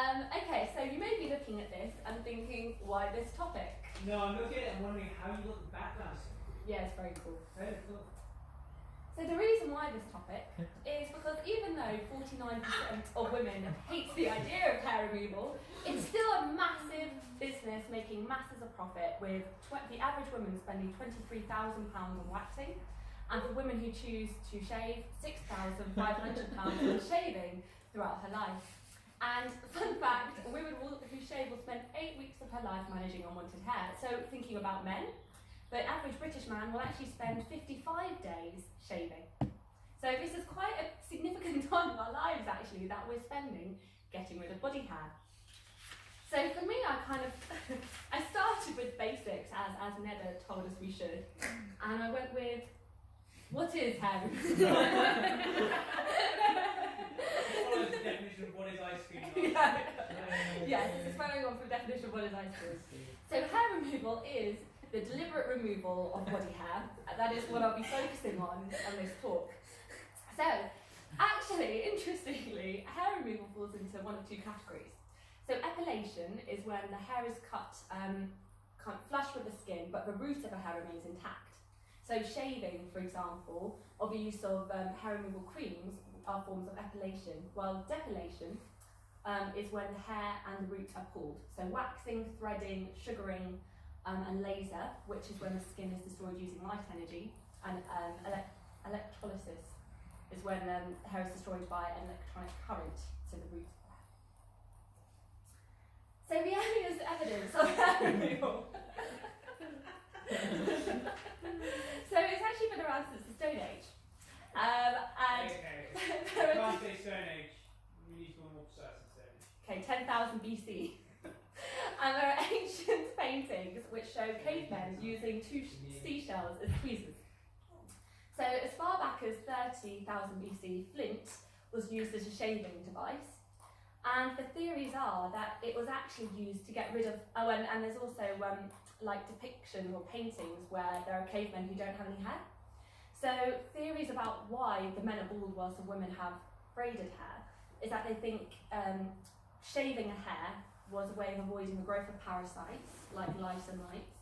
Okay, so you may be looking at this and thinking, why this topic? No, I'm looking at it and wondering how you got the background. Yeah, it's very cool. Very cool. So the reason why this topic is because even though 49% of women hates the idea of hair removal, it's still a massive business making masses of profit, with the average woman spending £23,000 on waxing, and for women who choose to shave, £6,500 on shaving throughout her life. And fun fact, women who shave will spend 8 weeks of her life managing unwanted hair. So thinking about men, the average British man will actually spend 55 days shaving. So this is quite a significant time of our lives actually that we're spending getting rid of body hair. So for me, I started with basics as Neda told us we should, and I went with, what is hair removal? Follow the definition of what is ice cream. Yes, this is following on from the definition of what is ice cream. So hair removal is the deliberate removal of body hair. That is what I'll be focusing on this talk. So, actually, interestingly, hair removal falls into one of two categories. So epilation is when the hair is cut kind of flush with the skin, but the root of the hair remains intact. So shaving, for example, or the use of hair removal creams are forms of epilation, while depilation is when the hair and the root are pulled. So waxing, threading, sugaring, and laser, which is when the skin is destroyed using light energy, and electrolysis is when hair is destroyed by an electronic current to the root. So the earliest evidence of hair removal. So it's actually been around since the Stone Age. And okay. Can't say Stone Age. We need to be more precise than Stone Age. Okay, 10,000 BC. And there are ancient paintings which show cavemen using two seashells as tweezers. So as far back as 30,000 BC, flint was used as a shaving device. And the theories are that it was actually used to get rid of, and there's also like depictions or paintings where there are cavemen who don't have any hair. So theories about why the men are bald whilst the women have braided hair is that they think shaving a hair was a way of avoiding the growth of parasites like lice and mites.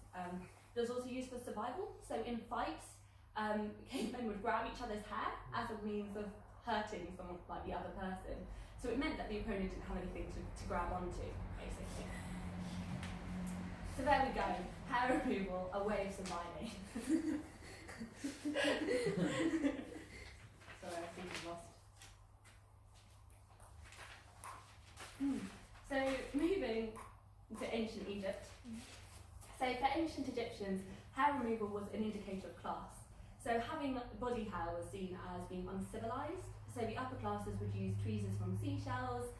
It was also used for survival. So in fights, cavemen would grab each other's hair as a means of hurting someone, like the other person. So it meant that the opponent didn't have anything to grab onto, basically. So there we go, hair removal, a way of surviving. Sorry, I think I've lost. So moving to ancient Egypt. So for ancient Egyptians, hair removal was an indicator of class. So having body hair was seen as being uncivilized. So the upper classes would use tweezers from seashells,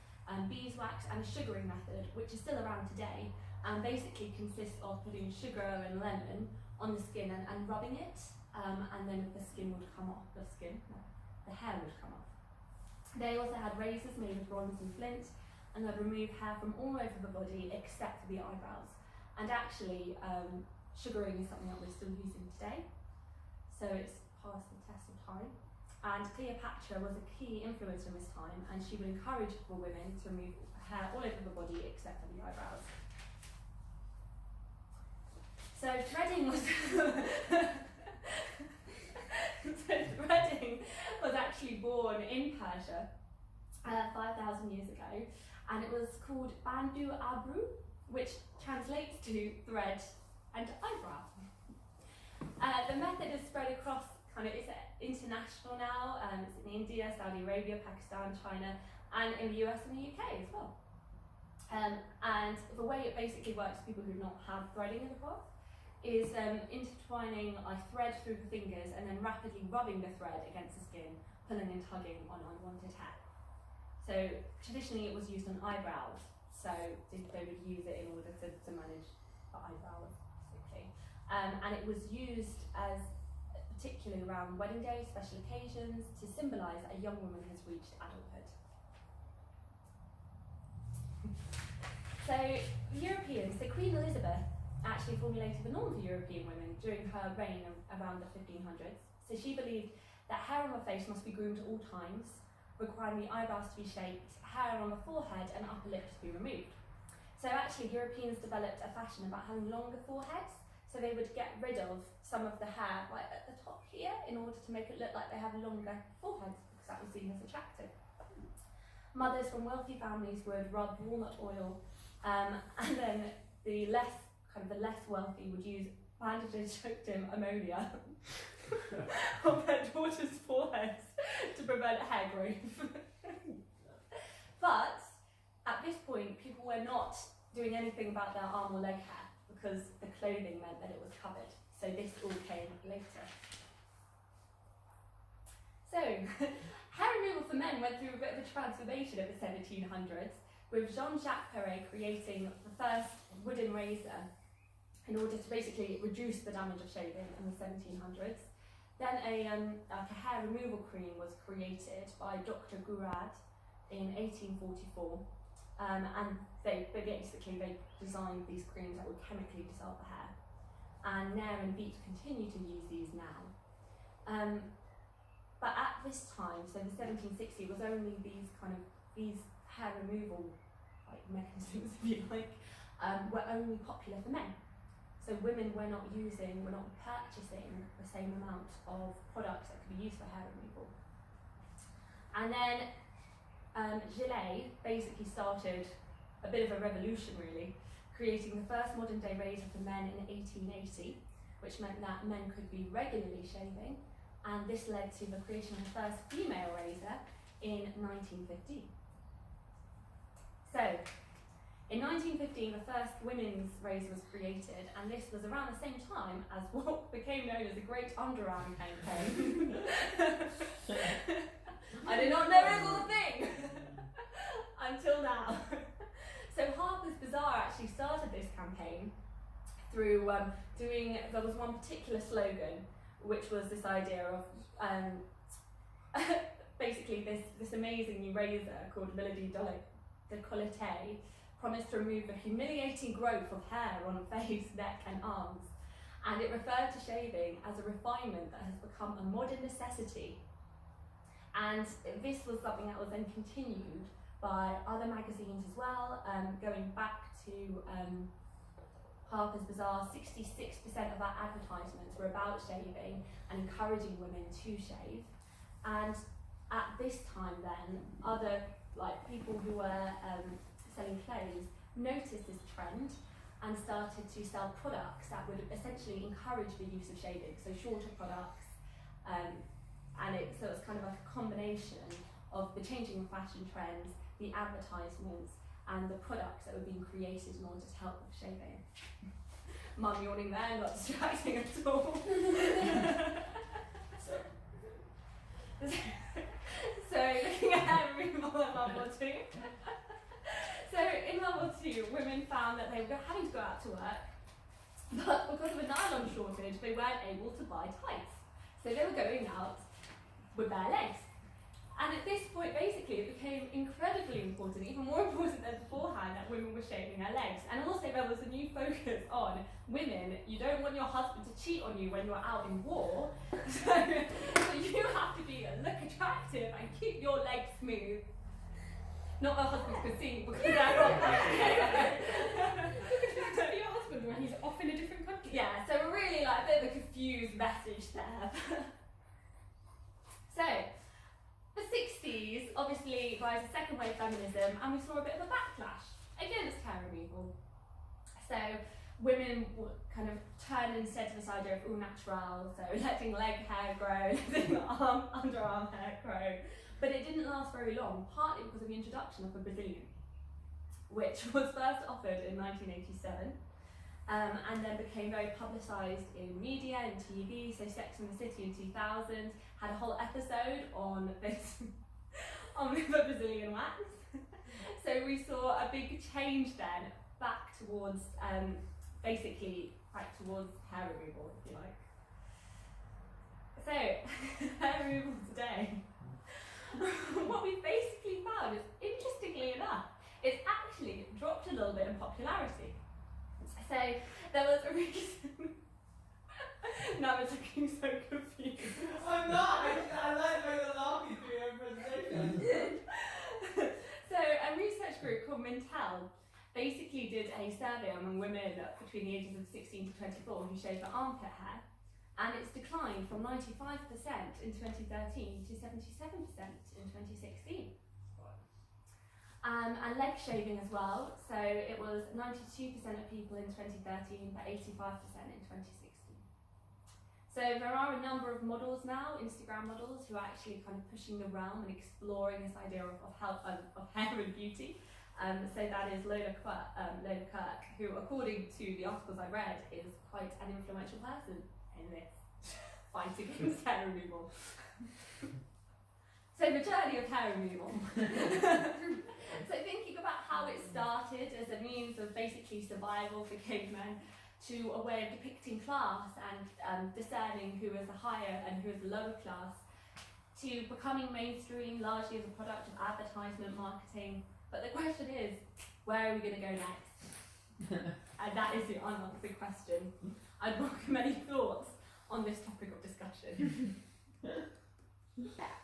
beeswax, and a sugaring method, which is still around today, and basically consists of putting sugar and lemon on the skin and rubbing it, and then the skin would come off. The hair would come off. They also had razors made of bronze and flint, and they'd remove hair from all over the body except for the eyebrows. And actually, sugaring is something that we're still using today, so it's passed the test of time. And Cleopatra was a key influencer in this time, and she would encourage the women to remove hair all over the body except for the eyebrows. So threading was actually born in Persia 5,000 years ago, and it was called Bandu Abru, which translates to thread and eyebrow. The method is spread across it's international now. It's in India, Saudi Arabia, Pakistan, China, and in the US and the UK as well. And the way it basically works for people who do not have threading in the cloth is intertwining a thread through the fingers and then rapidly rubbing the thread against the skin, pulling and tugging on unwanted hair. So traditionally it was used on eyebrows, so they would use it in order to manage the eyebrows, basically. And it was used as particularly around wedding days, special occasions, to symbolise that a young woman has reached adulthood. So Europeans, so Queen Elizabeth actually formulated the norm for European women during her reign around the 1500s. So she believed that hair on the face must be groomed at all times, requiring the eyebrows to be shaped, hair on the forehead and upper lip to be removed. So actually Europeans developed a fashion about having longer foreheads, so they would get rid of some of the hair right at the top here in order to make it look like they have longer foreheads, because that was seen as attractive. Mothers from wealthy families would rub walnut oil, and then the less wealthy would use bandages soaked in ammonia on their daughters' foreheads to prevent hair growth. But at this point, people were not doing anything about their arm or leg hair because the clothing meant that it was covered. So this all came later. So, hair removal for men went through a bit of a transformation at the 1700s, with Jean-Jacques Perret creating the first wooden razor in order to basically reduce the damage of shaving in the 1700s. Then a hair removal cream was created by Dr. Gourad in 1844, and they designed these creams that would chemically dissolve the hair. And Nair and Beat continue to use these now. But at this time, so the 1760s, was only these hair removal mechanisms, if you like, were only popular for men. So women were not purchasing the same amount of products that could be used for hair removal. And then Gillet basically started a bit of a revolution, really, creating the first modern day razor for men in 1880, which meant that men could be regularly shaving, and this led to the creation of the first female razor in 1915. So, in 1915, the first women's razor was created, and this was around the same time as what became known as the Great Underarm Campaign. I did not know it was a thing until now. So Harper's Bazaar actually started this campaign through there was one particular slogan, which was this idea of basically this amazing new razor called Melody Décolleté promised to remove the humiliating growth of hair on face, neck and arms, and it referred to shaving as a refinement that has become a modern necessity. And this was something that was then continued by other magazines as well, going back to Harper's Bazaar. 66% of our advertisements were about shaving and encouraging women to shave. And at this time then, other people who were selling clothes noticed this trend and started to sell products that would essentially encourage the use of shaving, so shorter products, so it's kind of like a combination of the changing fashion trends, the advertisements, and the products that were being created in order to help with shaving. Mum yawning there, not distracting at all. So looking at hair removal in World War II. So in World War II, women found that they were having to go out to work, but because of a nylon shortage, they weren't able to buy tights. So they were going out with bare legs. And at this point, basically, it became incredibly important, even more important than beforehand, that women were shaving their legs. And also there was a new focus on women. You don't want your husband to cheat on you when you're out in war. So you have to look attractive and keep your legs smooth. Not that husbands could see, because they're not for your husband when he's off in a different country. Yeah, so we're really a bit of a confused message there. So, the 60s, obviously, rise of second wave feminism, and we saw a bit of a backlash against hair removal. So, women would kind of turn instead to this idea of au naturel, so letting leg hair grow, letting underarm hair grow. But it didn't last very long, partly because of the introduction of the Brazilian, which was first offered in 1987, and then became very publicised in media and TV. So Sex and the City in 2000 had a whole episode on this, on the Brazilian wax. So we saw a big change then, back towards, back towards hair removal, if you like. So, hair removal today. What we basically found is, interestingly enough, it's actually dropped a little bit in popularity. So there was a reason. Now it's looking so confused. I'm not. I like the way you're laughing through your presentation. group called Mintel basically did a survey among women between the ages of 16 to 24 who shaved their armpit hair, and it's declined from 95% in 2013 to 77% in 2016. And leg shaving as well, so it was 92% of people in 2013 but 85% in 2016. So there are a number of models now, Instagram models, who are actually kind of pushing the realm and exploring this idea of hair and beauty. So that is Lola Kirk, who, according to the articles I read, is quite an influential person in this fight against hair removal. So the journey of hair removal. So thinking about how it started as a means of basically survival for cavemen, to a way of depicting class and discerning who is a higher and who is a lower class, to becoming mainstream largely as a product of advertisement marketing. But the question is, where are we going to go next? And that is the unanswered question. I'd welcome any thoughts on this topic of discussion. Yeah.